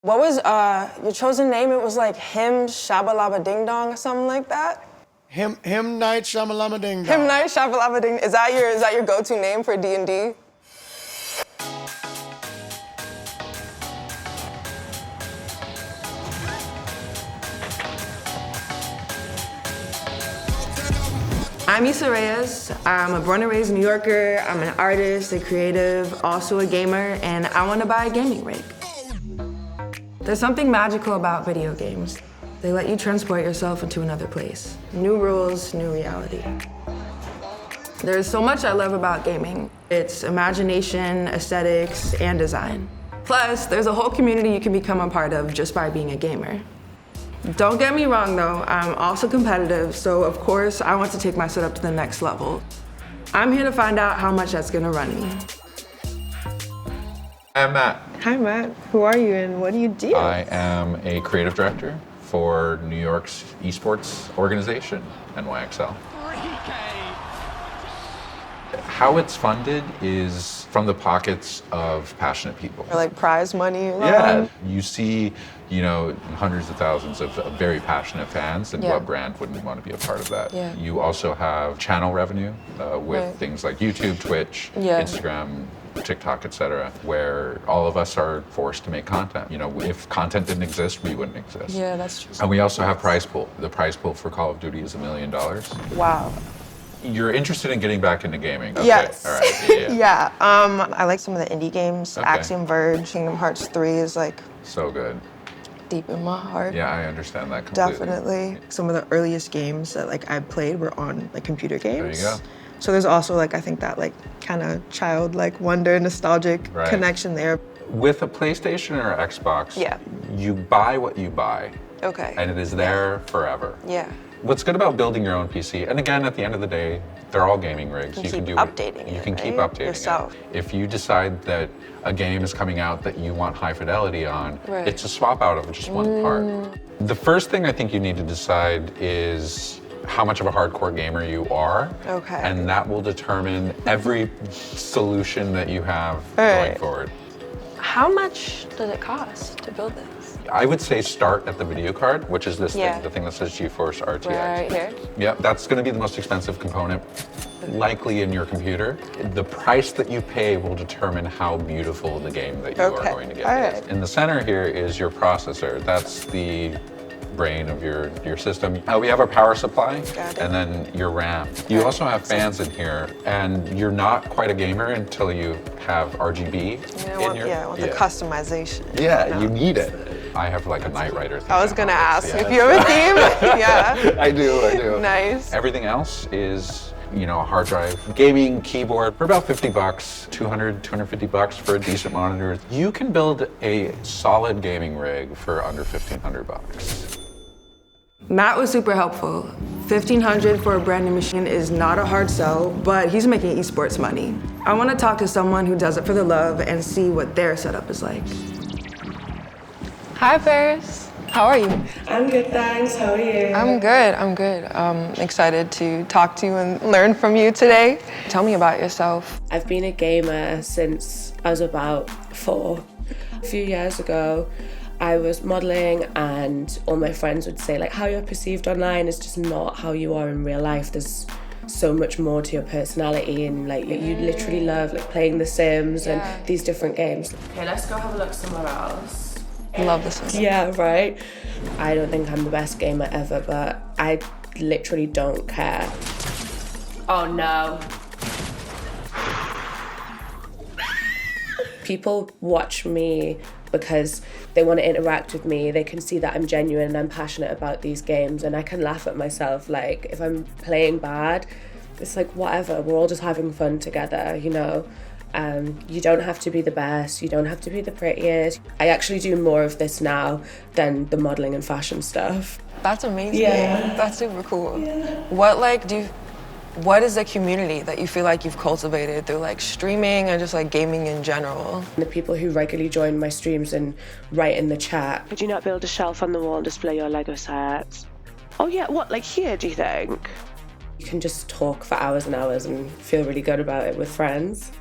What was your chosen name? It was like Him Shabalaba Ding Dong or something like that? Him Night Shamalama Ding Dong. Him Night Shabalaba Ding. Is that your go-to name for D&D? I'm Isa Reyes. I'm a born and raised New Yorker. I'm an artist, a creative, also a gamer, and I want to buy a gaming rig. There's something magical about video games. They let you transport yourself into another place. New rules, new reality. There's so much I love about gaming. It's imagination, aesthetics, and design. Plus, there's a whole community you can become a part of just by being a gamer. Don't get me wrong though, I'm also competitive, so of course I want to take my setup to the next level. I'm here to find out how much that's gonna run me. I'm Matt. Hi Matt, who are you and what do you do? I am a creative director for New York's esports organization, NYXL. How it's funded is from the pockets of passionate people. Or like prize money? Yeah, you see, hundreds of thousands of very passionate fans, and what brand wouldn't want to be a part of that? Yeah. You also have channel revenue with things like YouTube, Twitch, Instagram, TikTok, etc., where all of us are forced to make content. If content didn't exist, we wouldn't exist. Yeah, that's true. And we also have prize pool. The prize pool for Call of Duty is $1 million. Wow. You're interested in getting back into gaming? Okay. Yes. All right. Yeah. I like some of the indie games. Okay. Axiom Verge, Kingdom Hearts 3 is like So good. deep in my heart. Yeah, I understand that completely. Definitely. Some of the earliest games that I played were on computer games. There you go. So there's also I think that kind of childlike wonder, nostalgic connection there. With a PlayStation or Xbox, Yeah. you buy what you buy. Okay. And it is there forever. Yeah. What's good about building your own PC, and again, at the end of the day, they're all gaming rigs. You can keep updating it, You can keep right? updating Yourself. it. If you decide that a game is coming out that you want high fidelity on, it's a swap out of just one part. The first thing I think you need to decide is how much of a hardcore gamer you are. Okay. And that will determine every solution that you have going forward. How much does it cost to build this? I would say start at the video card, which is this thing, the thing that says GeForce RTX. Right here? Yep, that's going to be the most expensive component, likely in your computer. The price that you pay will determine how beautiful the game that you are going to get is. In the center here is your processor. That's the brain of your system. We have our power supply and then your RAM. You also have fans in here, and you're not quite a gamer until you have RGB I want the customization. Yeah, you need it. I have a Knight Rider thing. I was gonna ask if you have a theme. Yeah. I do. Nice. Everything else is, a hard drive, gaming keyboard for about $50, $250 for a decent monitor. You can build a solid gaming rig for under $1,500. Matt was super helpful. $1,500 for a brand new machine is not a hard sell, but he's making esports money. I want to talk to someone who does it for the love and see what their setup is like. Hi, Paris. How are you? I'm good, thanks. How are you? I'm good. I'm excited to talk to you and learn from you today. Tell me about yourself. I've been a gamer since I was about 4. A few years ago, I was modeling and all my friends would say how you're perceived online is just not how you are in real life. There's so much more to your personality, and you literally love playing The Sims and these different games. Okay, let's go have a look somewhere else. Love this one. Yeah, right. I don't think I'm the best gamer ever, but I literally don't care. Oh no. People watch me because they want to interact with me. They can see that I'm genuine and I'm passionate about these games, and I can laugh at myself. If I'm playing bad, it's whatever, we're all just having fun together, You don't have to be the best, you don't have to be the prettiest. I actually do more of this now than the modeling and fashion stuff. That's amazing. Yeah. That's super cool. Yeah. What is the community that you feel you've cultivated through streaming and just gaming in general? The people who regularly join my streams and write in the chat. Could you not build a shelf on the wall and display your Lego sets? Oh yeah, what, here, do you think? You can just talk for hours and hours and feel really good about it with friends.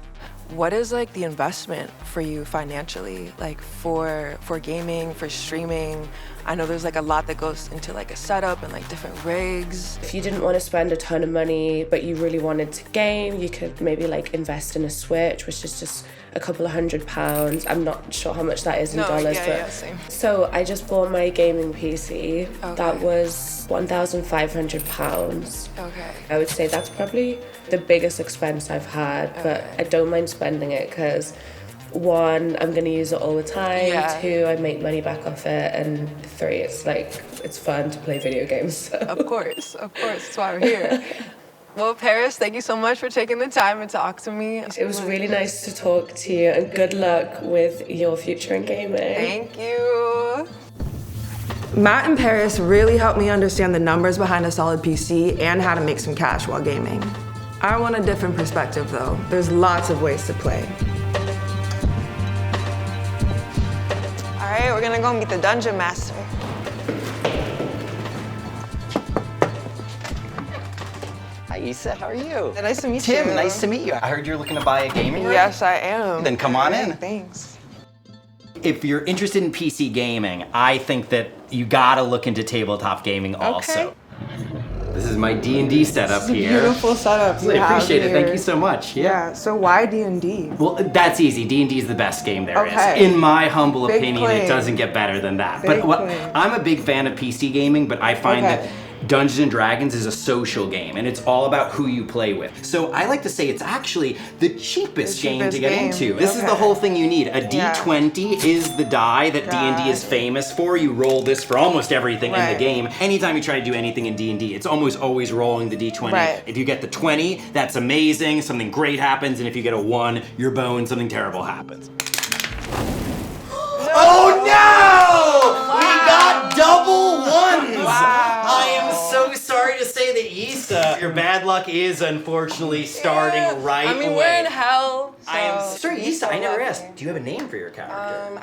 What is like the investment for you financially, like for gaming, for streaming? I know there's like a lot that goes into like a setup and like different rigs. If you didn't want to spend a ton of money, but you really wanted to game, you could maybe like invest in a Switch, which is just a couple of £100. I'm not sure how much that is in dollars, same. So I just bought my gaming PC. Okay. That was £1,500. Okay. I would say that's probably the biggest expense I've had, but I don't mind spending it because 1, I'm gonna use it all the time. 2, I make money back off it, and 3, it's like it's fun to play video games. So. Of course, that's why we're here. Well, Paris, thank you so much for taking the time to talk to me. It was really nice to talk to you, and good luck with your future in gaming. Thank you. Matt and Paris really helped me understand the numbers behind a solid PC and how to make some cash while gaming. I want a different perspective though. There's lots of ways to play. All right, we're gonna go meet the Dungeon Master. Hi, Isa, how are you? Nice to meet you. Tim, nice to meet you. I heard you're looking to buy a gaming rig? Yes, I am. Then come on in. Thanks. If you're interested in PC gaming, I think that you gotta look into tabletop gaming also. This is my D&D setup here. Beautiful setup. I appreciate it. Thank you so much. Yeah. So why D&D? Well, that's easy. D&D is the best game there is. Okay. In my humble Big opinion, claim. it doesn't get better than that. Big But claim. I'm a big fan of PC gaming, but I find that Dungeons and Dragons is a social game, and it's all about who you play with. So I like to say it's actually the cheapest game to get into. This is the whole thing you need. A D20 is the die that D&D is famous for. You roll this for almost everything in the game. Anytime you try to do anything in D&D, it's almost always rolling the D20. If you get the 20, that's amazing, something great happens, and if you get a 1, you're boned, something terrible happens. Oh no! We got double 1s! I am so sorry to say that, Isa, your bad luck is unfortunately starting right away. I mean, we're in hell. So I am sorry, Isa, I never asked. Do you have a name for your character?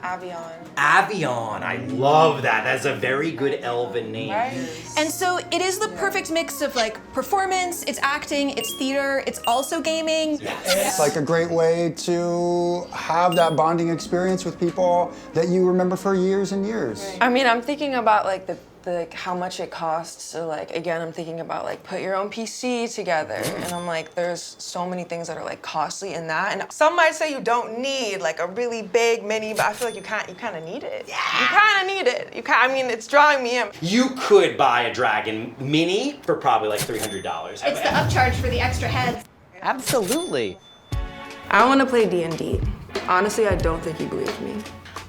Avion. Avion, I love that. That's a very good elven name. And so it is the perfect mix of like performance, it's acting, it's theater, it's also gaming. It's like a great way to have that bonding experience with people that you remember for years and years. I mean, I'm thinking about like the how much it costs. So like, again, I'm thinking about like put your own PC together. And I'm like, there's so many things that are like costly in that. And some might say you don't need like a really big mini, but I feel like you kind of need it. Yeah. You kind of need it. I mean, it's drawing me in. You could buy a Dragon Mini for probably like $300. It's the upcharge for the extra heads. Absolutely. I want to play D&D. Honestly, I don't think he believes me.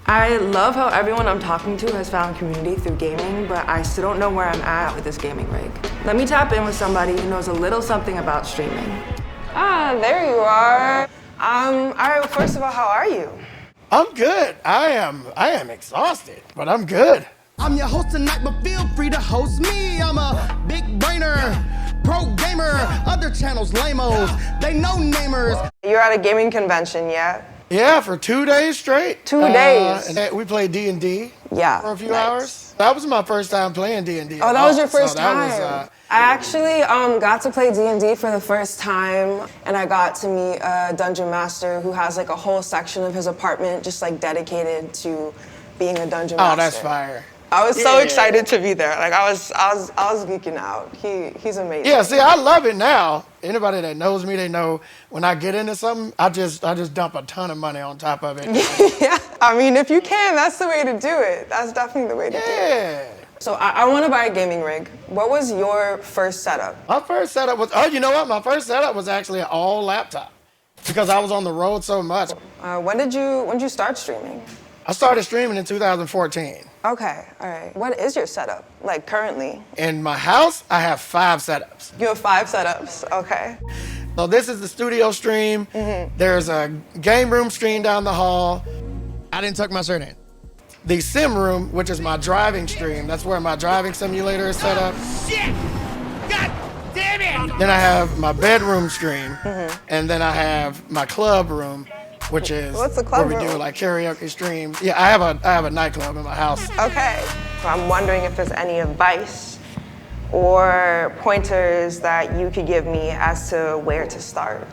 I love how everyone I'm talking to has found community through gaming, but I still don't know where I'm at with this gaming rig. Let me tap in with somebody who knows a little something about streaming. Ah, there you are. All right, first of all, how are you? I'm good. I am exhausted, but I'm good. I'm your host tonight, but feel free to host me. I'm a big brainer, pro gamer, other channels lame-os, they no namers. You're at a gaming convention yet? Yeah, for 2 days straight. 2 days. And we played D&D for a few hours. That was my first time playing D&D. Oh, that was your first time. Was, I actually got to play D&D for the first time, and I got to meet a dungeon master who has like a whole section of his apartment just like dedicated to being a dungeon master. Oh, that's fire. I was so excited to be there. Like I was geeking out. He's amazing. Yeah, see, I love it now. Anybody that knows me, they know when I get into something, I just dump a ton of money on top of it. Yeah, I mean, if you can, that's the way to do it. That's definitely the way to do it. So I want to buy a gaming rig. What was your first setup? My first setup was, you know what? My first setup was actually an all laptop because I was on the road so much. When did you start streaming? I started streaming in 2014. Okay, all right. What is your setup, like currently? In my house, I have 5 setups. You have 5 setups, okay. So this is the studio stream. There's a game room stream down the hall. I didn't tuck my shirt in. The sim room, which is my driving stream. That's where my driving simulator is set up. Shit! God damn it! Then I have my bedroom stream. And then I have my club room, which is What's the club where we room? do like karaoke streams. Yeah, I have a nightclub in my house. Okay. So I'm wondering if there's any advice or pointers that you could give me as to where to start.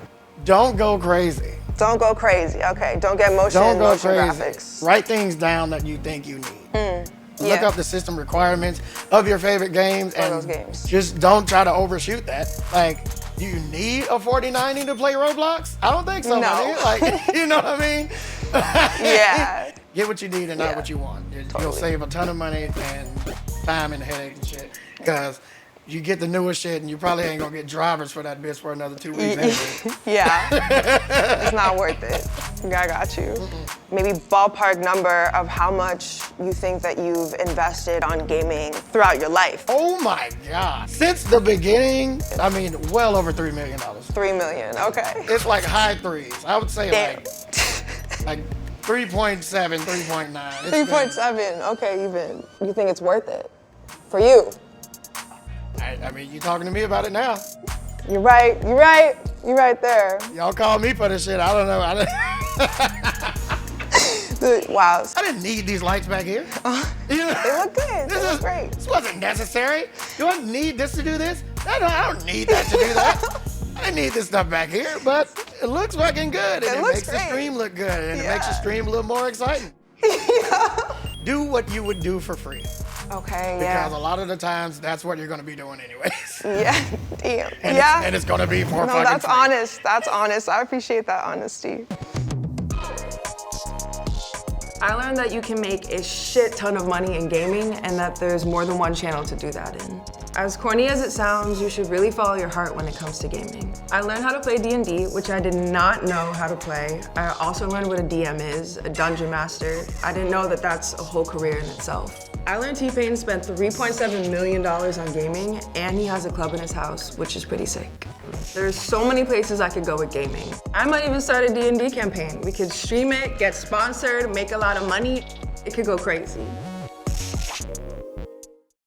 Don't go crazy. Don't go crazy. Okay, don't get motion graphics. Write things down that you think you need. Look Yeah. up the system requirements of your favorite games For and those games. just don't try to overshoot that. Like, do you need a 4090 to play Roblox? I don't think so, No. my nigga. Like, you know what I mean? Yeah. Get what you need and not what you want. You'll save a ton of money and time and headache and shit. Because you get the newest shit and you probably ain't gonna get drivers for that bitch for another 2 weeks anyway. Yeah. It's not worth it. I got you. Maybe ballpark number of how much you think that you've invested on gaming throughout your life. Oh my God. Since the beginning, I mean, well over $3 million. 3 million, okay. It's like high threes. I would say Damn. like 3.7, 3.9. 3.7, okay, even. You think it's worth it? For you? I mean, you talking to me about it now. You're right there. Y'all call me for this shit. I don't know. Wow. I didn't need these lights back here. They look good. They look great. This wasn't necessary. Do I need this to do this? I don't need that to do that. I need this stuff back here, but it looks fucking good. And it looks makes great. the stream look good. And it makes the stream a little more exciting. Do what you would do for free. Okay, Because a lot of the times, that's what you're gonna be doing anyways. Yeah, damn. And it's gonna be for fucking that's free. honest. That's honest. I appreciate that honesty. I learned that you can make a shit ton of money in gaming and that there's more than one channel to do that in. As corny as it sounds, you should really follow your heart when it comes to gaming. I learned how to play D&D, which I did not know how to play. I also learned what a DM is, a dungeon master. I didn't know that that's a whole career in itself. I learned T-Pain spent $3.7 million on gaming, and he has a club in his house, which is pretty sick. There's so many places I could go with gaming. I might even start a D&D campaign. We could stream it, get sponsored, make a lot of money. It could go crazy.